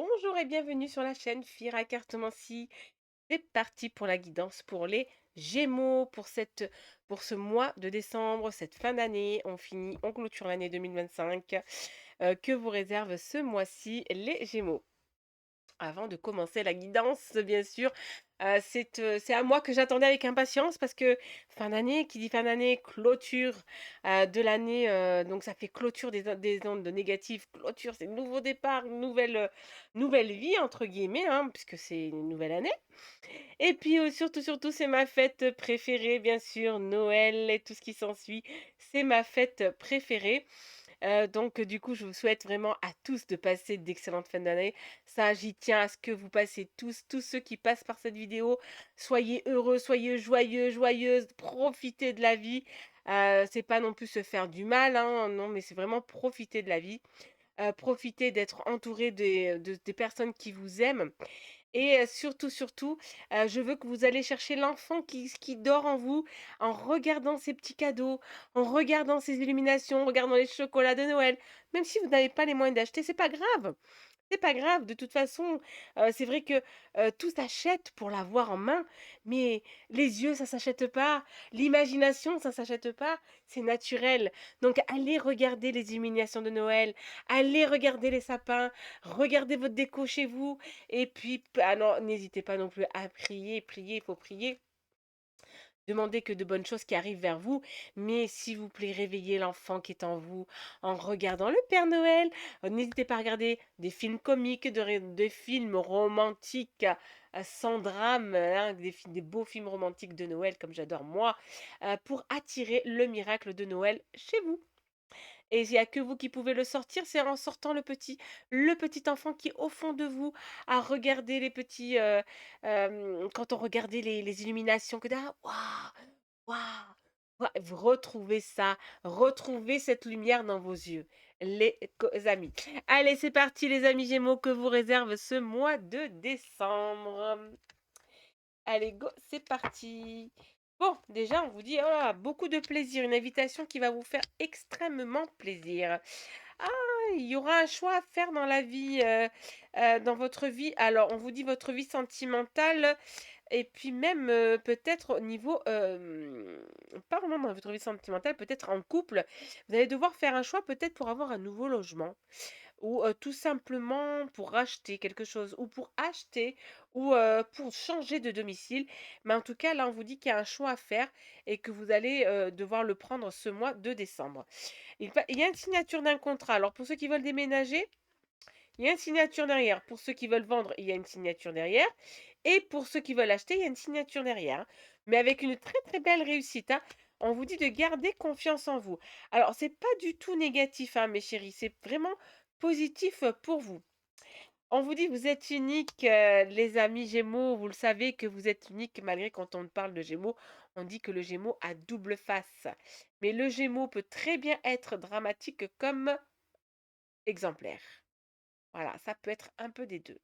Bonjour et bienvenue sur la chaîne Fira Cartomancie. C'est parti pour la guidance pour les Gémeaux pour ce mois de décembre, cette fin d'année. On clôture l'année 2025. Que vous réserve ce mois-ci les Gémeaux? Avant de commencer la guidance, bien sûr, c'est à moi que j'attendais avec impatience parce que fin d'année, qui dit fin d'année, clôture de l'année, donc ça fait clôture des ondes négatives, clôture, c'est nouveau départ, nouvelle vie, entre guillemets, hein, puisque c'est une nouvelle année. Et puis surtout, c'est ma fête préférée, bien sûr, Noël et tout ce qui s'ensuit. C'est ma fête préférée. Donc du coup, je vous souhaite vraiment à tous de passer d'excellentes fins d'année. Ça, j'y tiens à ce que vous passez tous ceux qui passent par cette vidéo, soyez heureux, soyez joyeux, joyeuses, profitez de la vie. C'est pas non plus se faire du mal, hein, non, mais c'est vraiment profiter de la vie. Profiter d'être entouré des personnes qui vous aiment et surtout, je veux que vous allez chercher l'enfant qui dort en vous, en regardant ces petits cadeaux, en regardant ces illuminations, en regardant les chocolats de Noël. Même si vous n'avez pas les moyens d'acheter, c'est pas grave. C'est pas grave, de toute façon, c'est vrai que, tout s'achète pour l'avoir en main, mais les yeux, ça s'achète pas, l'imagination, ça s'achète pas, c'est naturel. Donc allez regarder les illuminations de Noël, allez regarder les sapins, regardez votre déco chez vous et puis ah non, n'hésitez pas non plus à prier, prier, il faut prier. Demandez que de bonnes choses qui arrivent vers vous, mais s'il vous plaît, réveillez l'enfant qui est en vous en regardant le Père Noël. N'hésitez pas à regarder des films comiques, des films romantiques sans drame, hein, des beaux films romantiques de Noël comme j'adore moi, pour attirer le miracle de Noël chez vous. Et il n'y a que vous qui pouvez le sortir, c'est en sortant le petit enfant qui est au fond de vous, à regarder les petits, quand on regardait les illuminations, que ah, waouh, waouh, vous retrouvez ça, retrouvez cette lumière dans vos yeux, amis. Allez, c'est parti, les amis Gémeaux, que vous réserve ce mois de décembre. Allez, go, c'est parti. Bon, déjà, on vous dit, oh là, beaucoup de plaisir, une invitation qui va vous faire extrêmement plaisir. Ah, il y aura un choix à faire dans la vie, dans votre vie. Alors, on vous dit votre vie sentimentale et puis même, peut-être au niveau, pas vraiment dans votre vie sentimentale, peut-être en couple. Vous allez devoir faire un choix peut-être pour avoir un nouveau logement ou tout simplement pour racheter quelque chose ou pour acheter ou pour changer de domicile. Mais en tout cas, là, on vous dit qu'il y a un choix à faire et que vous allez, devoir le prendre ce mois de décembre. Il y a une signature d'un contrat. Alors pour ceux qui veulent déménager, il y a une signature derrière. Pour ceux qui veulent vendre, il y a une signature derrière. Et pour ceux qui veulent acheter, il y a une signature derrière, hein. Mais avec une très très belle réussite, hein. On vous dit de garder confiance en vous. Alors, c'est pas du tout négatif, hein, mes chéris. C'est vraiment positif pour vous. On vous dit vous êtes unique, les amis Gémeaux. Vous le savez que vous êtes unique malgré quand on parle de Gémeaux, on dit que le Gémeaux a double face. Mais le Gémeaux peut très bien être dramatique comme exemplaire. Voilà, ça peut être un peu des 2.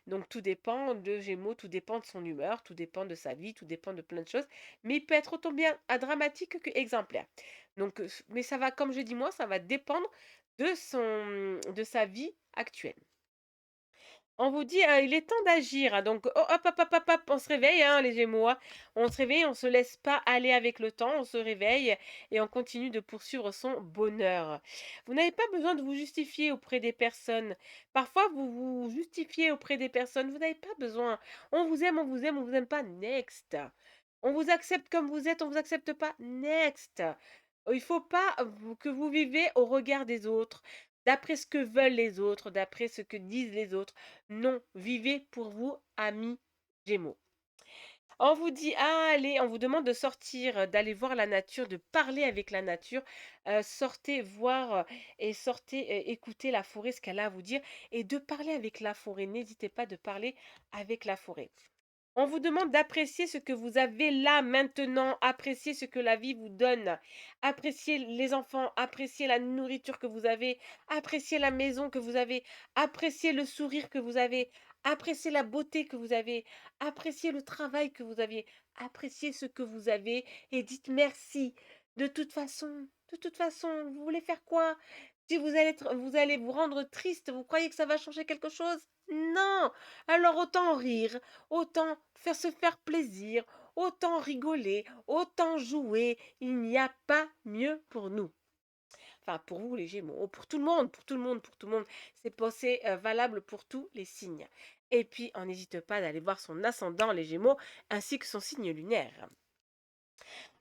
Donc tout dépend de Gémeaux, tout dépend de son humeur, tout dépend de sa vie, tout dépend de plein de choses, mais il peut être autant bien à dramatique que exemplaire. Donc mais ça va, comme je dis moi, ça va dépendre de sa vie actuelle. On vous dit, il est temps d'agir, hein, donc oh, hop, on se réveille, hein, les Gémeaux, hein. On se réveille, on se laisse pas aller avec le temps, on se réveille et on continue de poursuivre son bonheur. Vous n'avez pas besoin de vous justifier auprès des personnes. Parfois, vous vous justifiez auprès des personnes, vous n'avez pas besoin. On vous aime, on vous aime, on vous aime pas, next. On vous accepte comme vous êtes, on vous accepte pas, next. Il faut pas que vous vivez au regard des autres, d'après ce que veulent les autres, d'après ce que disent les autres. Non, vivez pour vous, amis Gémeaux. On vous dit, ah, allez, on vous demande de sortir, d'aller voir la nature, de parler avec la nature. Sortez voir et sortez écouter la forêt, ce qu'elle a à vous dire, et de parler avec la forêt. N'hésitez pas de parler avec la forêt. On vous demande d'apprécier ce que vous avez là maintenant, apprécier ce que la vie vous donne, apprécier les enfants, apprécier la nourriture que vous avez, apprécier la maison que vous avez, apprécier le sourire que vous avez, apprécier la beauté que vous avez, apprécier le travail que vous avez, apprécier ce que vous avez et dites merci. De toute façon, vous voulez faire quoi? Si vous allez vous rendre triste, vous croyez que ça va changer quelque chose? Non! Alors autant rire, autant se faire plaisir, autant rigoler, autant jouer. Il n'y a pas mieux pour nous. Enfin, pour vous les Gémeaux, oh, pour tout le monde, pour tout le monde, pour tout le monde. C'est valable pour tous les signes. Et puis, on n'hésite pas d'aller voir son ascendant, les Gémeaux, ainsi que son signe lunaire.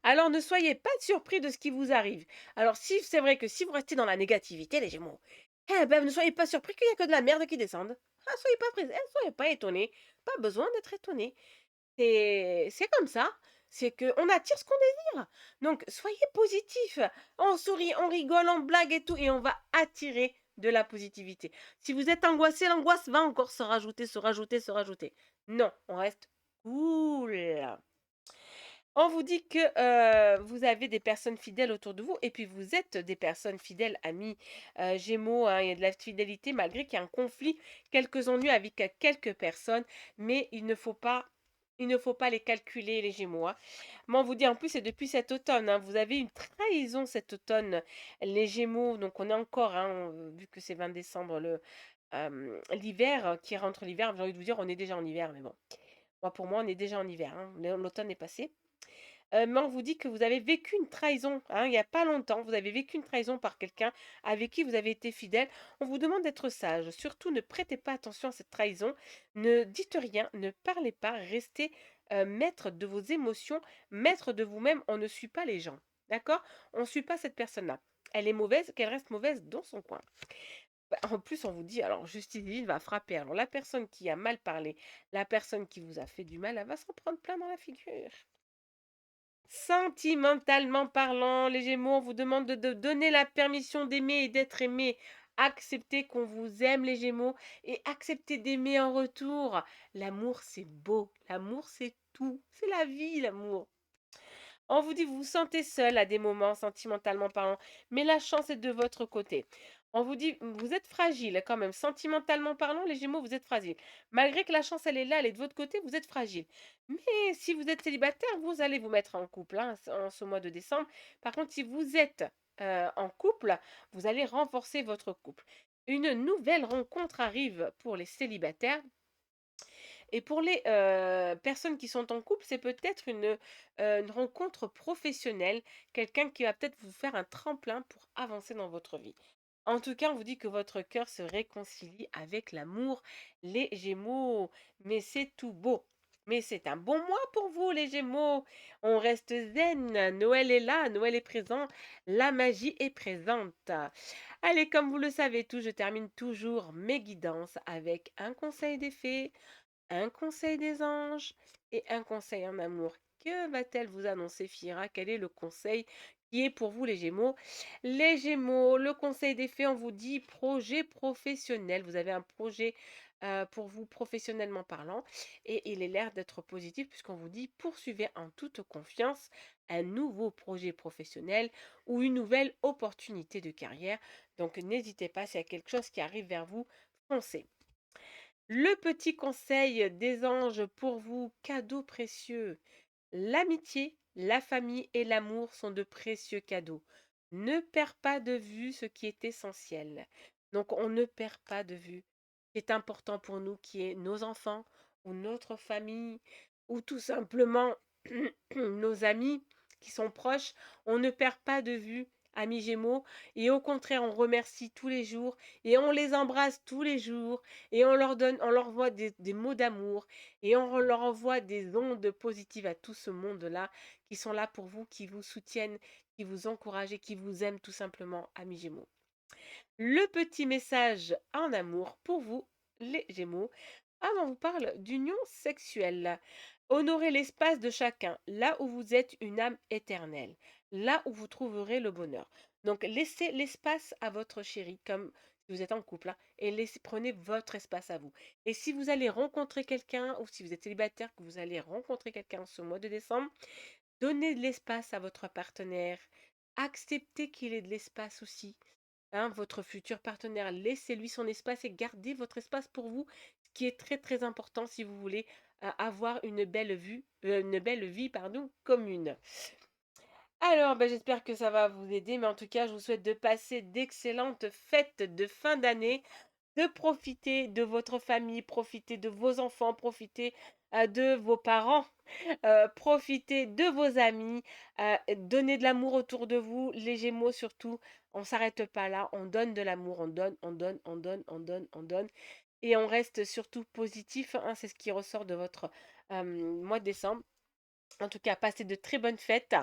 Alors, ne soyez pas surpris de ce qui vous arrive. Alors, si c'est vrai que si vous restez dans la négativité, les Gémeaux, eh ben, ne soyez pas surpris qu'il n'y a que de la merde qui descende. Ah, soyez pas étonnés. Pas besoin d'être étonnés. C'est comme ça. C'est qu'on attire ce qu'on désire. Donc, soyez positifs. On sourit, on rigole, on blague et tout. Et on va attirer de la positivité. Si vous êtes angoissé, l'angoisse va encore se rajouter, se rajouter, se rajouter. Non, on reste cool. On vous dit que vous avez des personnes fidèles autour de vous et puis vous êtes des personnes fidèles, amis Gémeaux, hein, il y a de la fidélité malgré qu'il y a un conflit, quelques ennuis avec quelques personnes, mais il ne faut pas les calculer, les Gémeaux, hein. Mais on vous dit en plus, c'est depuis cet automne, hein, vous avez une trahison cet automne, les Gémeaux, donc on est encore, hein, vu que c'est 20 décembre, l'hiver, qui rentre l'hiver, j'ai envie de vous dire, on est déjà en hiver, mais bon. Pour moi, on est déjà en hiver, hein, l'automne est passé. Mais on vous dit que vous avez vécu une trahison, hein, il y a pas longtemps. Vous avez vécu une trahison par quelqu'un avec qui vous avez été fidèle. On vous demande d'être sage. Surtout, ne prêtez pas attention à cette trahison. Ne dites rien, ne parlez pas. Restez maître de vos émotions, maître de vous-même. On ne suit pas les gens. D'accord? On ne suit pas cette personne-là. Elle est mauvaise, qu'elle reste mauvaise dans son coin. Bah, en plus, on vous dit, alors justice divine va frapper. Alors la personne qui a mal parlé, la personne qui vous a fait du mal, elle va s'en prendre plein dans la figure. Sentimentalement parlant, les Gémeaux, on vous demande de donner la permission d'aimer et d'être aimé. Acceptez qu'on vous aime, les Gémeaux, et acceptez d'aimer en retour. L'amour, c'est beau. L'amour, c'est tout. C'est la vie, l'amour. On vous dit, vous vous sentez seul à des moments, sentimentalement parlant, mais la chance est de votre côté. On vous dit, vous êtes fragile quand même, sentimentalement parlant, les Gémeaux, vous êtes fragile. Malgré que la chance, elle est là, elle est de votre côté, vous êtes fragile. Mais si vous êtes célibataire, vous allez vous mettre en couple, hein, en ce mois de décembre. Par contre, si vous êtes en couple, vous allez renforcer votre couple. Une nouvelle rencontre arrive pour les célibataires. Et pour les personnes qui sont en couple, c'est peut-être une rencontre professionnelle, quelqu'un qui va peut-être vous faire un tremplin pour avancer dans votre vie. En tout cas, on vous dit que votre cœur se réconcilie avec l'amour, les Gémeaux. Mais c'est tout beau. Mais c'est un bon mois pour vous, les Gémeaux. On reste zen. Noël est là, Noël est présent, la magie est présente. Allez, comme vous le savez tous, je termine toujours mes guidances avec un conseil des fées, un conseil des anges et un conseil en amour. Que va-t-elle vous annoncer, Fira? Quel est le conseil qui est pour vous, les Gémeaux? Les Gémeaux, le conseil des fées, on vous dit projet professionnel. Vous avez un projet pour vous professionnellement parlant et il est l'air d'être positif puisqu'on vous dit poursuivez en toute confiance un nouveau projet professionnel ou une nouvelle opportunité de carrière. Donc n'hésitez pas, s'il y a quelque chose qui arrive vers vous, foncez. Le petit conseil des anges pour vous, cadeaux précieux. L'amitié, la famille et l'amour sont de précieux cadeaux. Ne perds pas de vue ce qui est essentiel. Donc on ne perd pas de vue ce qui est important pour nous, qui est nos enfants ou notre famille ou tout simplement nos amis qui sont proches. On ne perd pas de vue, amis Gémeaux, et au contraire on remercie tous les jours et on les embrasse tous les jours et on leur envoie des mots d'amour et on leur envoie des ondes positives à tout ce monde-là qui sont là pour vous, qui vous soutiennent, qui vous encouragent et qui vous aiment tout simplement, amis Gémeaux. Le petit message en amour pour vous, les Gémeaux. On vous parle d'union sexuelle. Honorez l'espace de chacun, là où vous êtes une âme éternelle, là où vous trouverez le bonheur. Donc laissez l'espace à votre chéri, comme si vous êtes en couple, hein, et prenez votre espace à vous. Et si vous allez rencontrer quelqu'un, ou si vous êtes célibataire, que vous allez rencontrer quelqu'un ce mois de décembre, donnez de l'espace à votre partenaire. Acceptez qu'il ait de l'espace aussi. Hein, votre futur partenaire, laissez-lui son espace et gardez votre espace pour vous, ce qui est très très important si vous voulez avoir une belle vie, pardon, commune. Alors, bah, j'espère que ça va vous aider, mais en tout cas, je vous souhaite de passer d'excellentes fêtes de fin d'année, de profiter de votre famille, profiter de vos enfants, profiter de vos parents, profiter de vos amis, donnez de l'amour autour de vous. Les Gémeaux surtout, on s'arrête pas là, on donne de l'amour, on donne, on donne, on donne, on donne, on donne, et on reste surtout positif, hein, c'est ce qui ressort de votre mois de décembre. En tout cas, passez de très bonnes fêtes.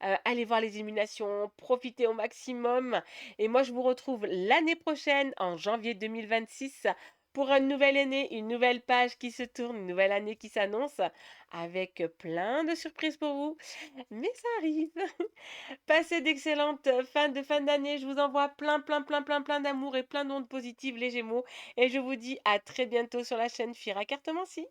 Allez voir les illuminations, profitez au maximum. Et moi, je vous retrouve l'année prochaine, en janvier 2026, pour une nouvelle année, une nouvelle page qui se tourne, une nouvelle année qui s'annonce, avec plein de surprises pour vous. Mais ça arrive. Passez d'excellentes fin d'année. Je vous envoie plein, plein, plein, plein, plein d'amour et plein d'ondes positives, les Gémeaux. Et je vous dis à très bientôt sur la chaîne Fira Cartomancie.